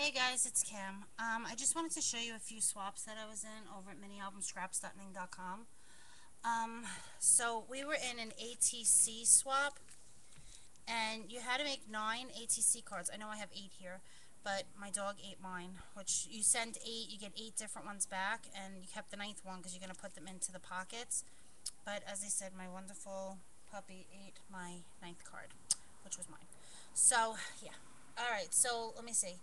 Hey guys, it's Kim. I just wanted to show you a few swaps that I was in over at minialbumscraps.ning.com. So we were in an ATC swap, and you had to make 9 ATC cards. I know I have 8 here, but my dog ate mine, which you send 8, you get 8 different ones back, and you kept the ninth one because you're going to put them into the pockets. But as I said, my wonderful puppy ate my ninth card, which was mine. So, yeah. Alright, so let me see.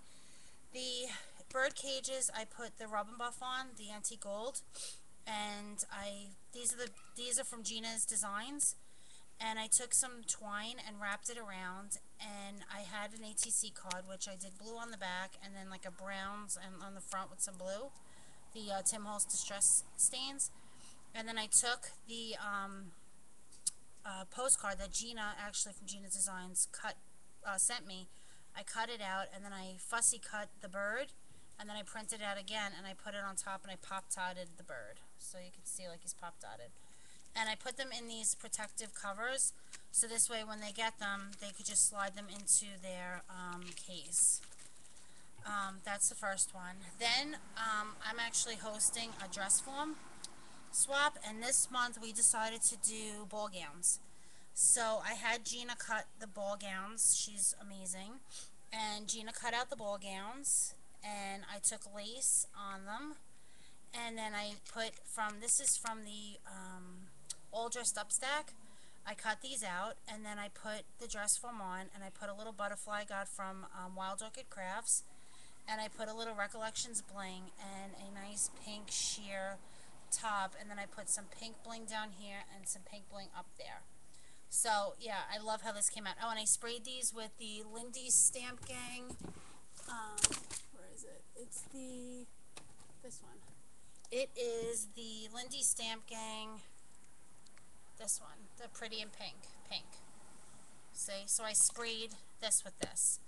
The bird cages, I put the Rub and Buff on, the antique gold, and these are from Gina's Designs, and I took some twine and wrapped it around, and I had an ATC card, which I did blue on the back, and then like a browns and on the front with some blue, the Tim Holtz Distress Stains, and then I took the postcard that Gina, actually from Gina's Designs, sent me. I cut it out, and then I fussy cut the bird, and then I printed it out again, and I put it on top, and I pop-dotted the bird, so you can see like he's pop-dotted. And I put them in these protective covers, so this way when they get them, they could just slide them into their case. That's the first one. Then I'm actually hosting a dress form swap, and this month we decided to do ball gowns. So I had Gina cut the ball gowns. She's amazing. And Gina cut out the ball gowns, and I took lace on them, and then I put this is from the All Dressed Up stack. I cut these out, and then I put the dress form on, and I put a little butterfly I got from Wild Orchid Crafts, and I put a little Recollections bling and a nice pink sheer top, and then I put some pink bling down here and some pink bling up there. So yeah, I love how this came out. Oh, and I sprayed these with the Lindy Stamp Gang. Where is it? It's this one. It is the Lindy Stamp Gang. This one, the pretty and pink. See, so I sprayed this with this,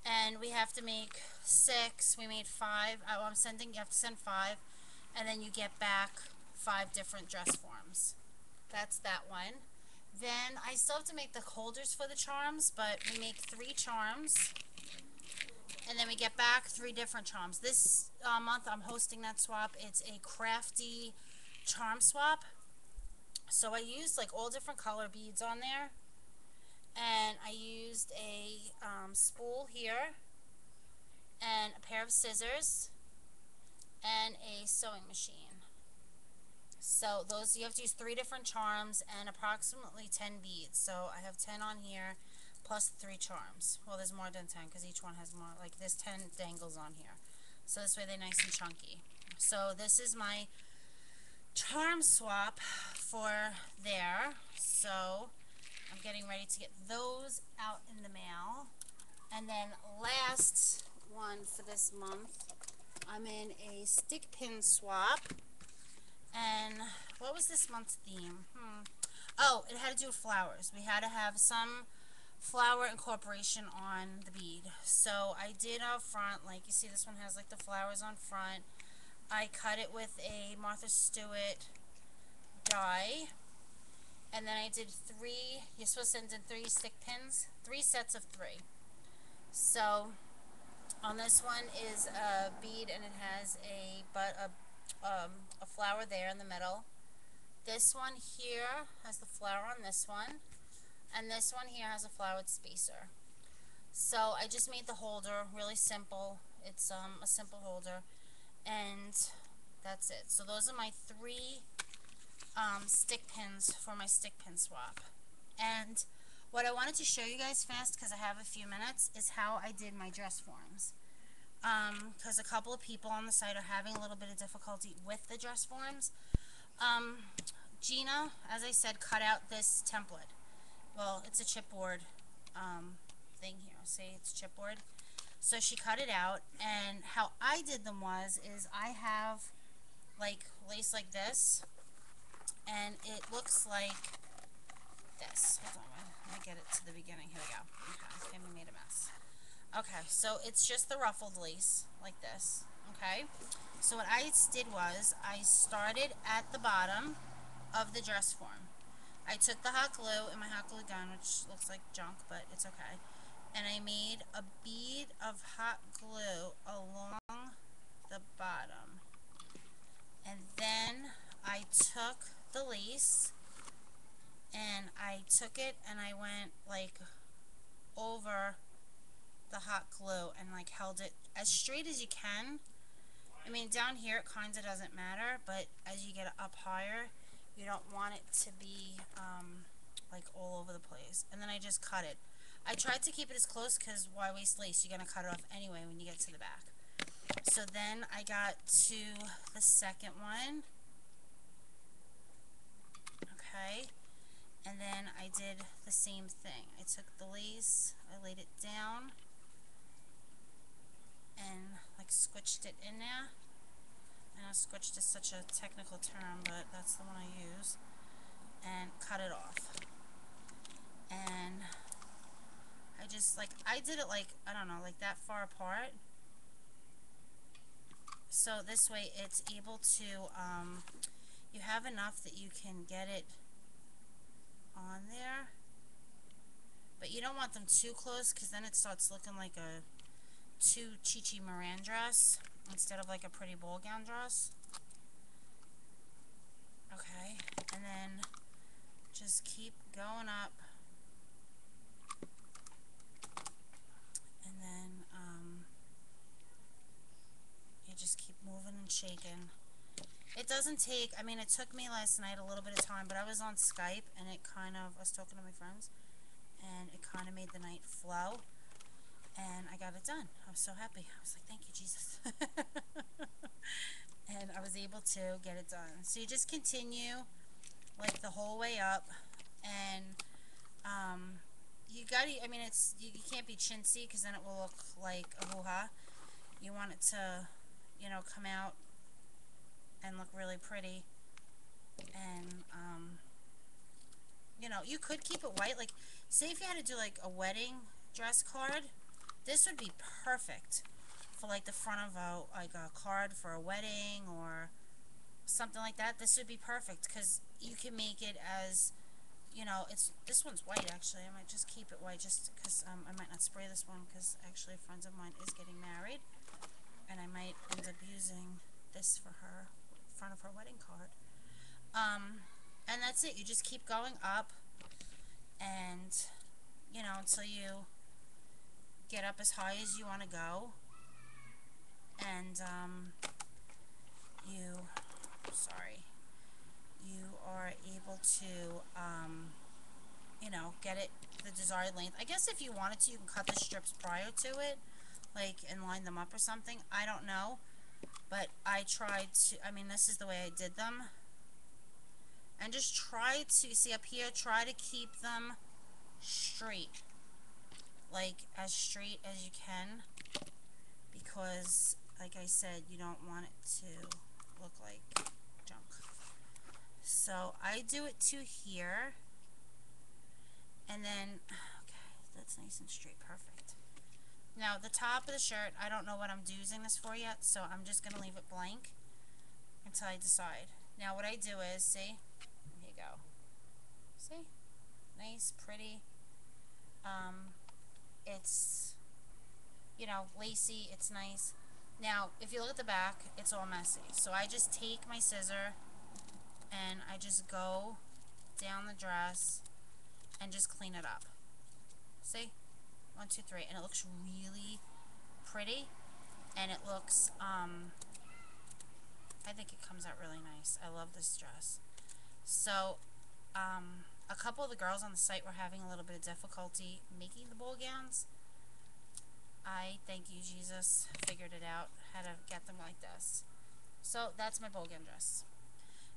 and we have to make 6. We made 5. I'm sending. You have to send 5, and then you get back 5 different dress forms. That's that one. Then I still have to make the holders for the charms, but we make 3 charms, and then we get back 3 different charms. This month I'm hosting that swap. It's a crafty charm swap. So I used like all different color beads on there, and I used a spool here, and a pair of scissors, and a sewing machine. So those, you have to use 3 different charms and approximately 10 beads. So I have 10 on here plus 3 charms. Well, there's more than 10 because each one has more, like there's 10 dangles on here. So this way they're nice and chunky. So this is my charm swap for there. So I'm getting ready to get those out in the mail. And then last one for this month, I'm in a stick pin swap. And what was this month's theme? Oh, it had to do with flowers. We had to have some flower incorporation on the bead. So I did out front, like you see this one has like the flowers on front. I cut it with a Martha Stewart die. And then I did 3, you're supposed to send in 3 stick pins, 3 sets of 3. So on this one is a bead, and it has a flower there in the middle. This one here has the flower on this one, and this one here has a flowered spacer. So I just made the holder really simple. It's a simple holder, and that's it. So those are my 3 stick pins for my stick pin swap. And what I wanted to show you guys fast, because I have a few minutes, is how I did my dress forms. Because a couple of people on the site are having a little bit of difficulty with the dress forms. Gina, as I said, cut out this template. Well, it's a chipboard thing here. See, it's chipboard. So she cut it out, and how I did them is I have like lace like this, and it looks like this. Hold on, let me get it to the beginning. Here we go. Okay, Amy made a mess. Okay, so it's just the ruffled lace, like this. Okay, so what I did was I started at the bottom of the dress form. I took the hot glue and my hot glue gun, which looks like junk, but it's okay, and I made a bead of hot glue along the bottom. And then I took the lace and I took it and I went like over the hot glue and like held it as straight as you can. I mean, down here it kind of doesn't matter, but as you get up higher, you don't want it to be like all over the place. And then I just cut it. I tried to keep it as close because why waste lace? You're going to cut it off anyway when you get to the back. So then I got to the second one. Okay. And then I did the same thing. I took the lace, I laid it down, and like squished it in there. I know squished is such a technical term, but that's the one I use. And cut it off. And I just like, I did it like, I don't know, like that far apart. So this way it's able to, you have enough that you can get it on there. But you don't want them too close because then it starts looking like a too Chi-Chi Moran dress instead of like a pretty ball gown dress. Okay, and then just keep going up. And then you just keep moving and shaking. It doesn't take, I mean, it took me last night a little bit of time, but I was on Skype and it kind of, I was talking to my friends and it kind of made the night flow. And I got it done. I was so happy. I was like, thank you, Jesus. And I was able to get it done. So you just continue like the whole way up. And you gotta, I mean, it's, you can't be chintzy because then it will look like a hoo-ha. You want it to, you know, come out and look really pretty. And, you know, you could keep it white. Like, say if you had to do like a wedding dress card, this would be perfect for like the front of a like a card for a wedding or something like that. This would be perfect because you can make it as, you know, it's, this one's white actually. I might just keep it white just because I might not spray this one because actually a friend of mine is getting married and I might end up using this for her front of her wedding card. And that's it. You just keep going up and, you know, until you get up as high as you want to go. And you are able to, you know, get it the desired length. I guess if you wanted to, you can cut the strips prior to it, like, and line them up or something. I don't know. But I tried to, I mean, this is the way I did them. And just try to, see up here, try to keep them straight. Like, as straight as you can. Because, like I said, you don't want it to look like junk. So, I do it to here. And then, okay, that's nice and straight. Perfect. Now, the top of the shirt, I don't know what I'm using this for yet, so I'm just going to leave it blank until I decide. Now, what I do is, see? Here you go. See? Nice, pretty. It's, you know, lacy. It's nice. Now, if you look at the back, it's all messy. So I just take my scissor and I just go down the dress and just clean it up. See? 1, 2, 3. And it looks really pretty. And it looks, I think it comes out really nice. I love this dress. So, a couple of the girls on the site were having a little bit of difficulty making the ball gowns. I, thank you, Jesus, figured it out, how to get them like this. So, that's my ball gown dress.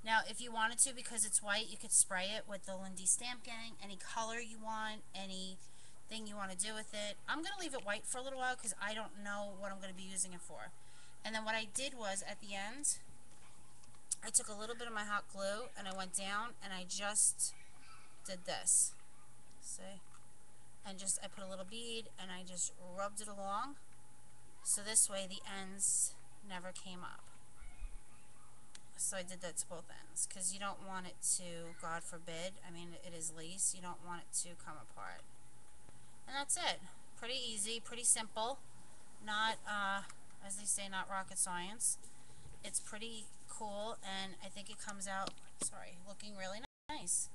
Now, if you wanted to, because it's white, you could spray it with the Lindy Stamp Gang, any color you want, anything you want to do with it. I'm going to leave it white for a little while because I don't know what I'm going to be using it for. And then what I did was, at the end, I took a little bit of my hot glue and I went down and I just did this. See? And just, I put a little bead and I just rubbed it along. So this way the ends never came up. So I did that to both ends because you don't want it to, God forbid, I mean it is lace, you don't want it to come apart. And that's it. pretty easy, pretty simple. Not, as they say, not rocket science. It's pretty cool, and I think it comes out, sorry, looking really nice.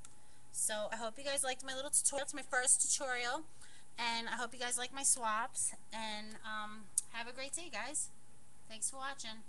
So I hope you guys liked my little tutorial. It's my first tutorial, and I hope you guys like my swaps, and have a great day, guys. Thanks for watching.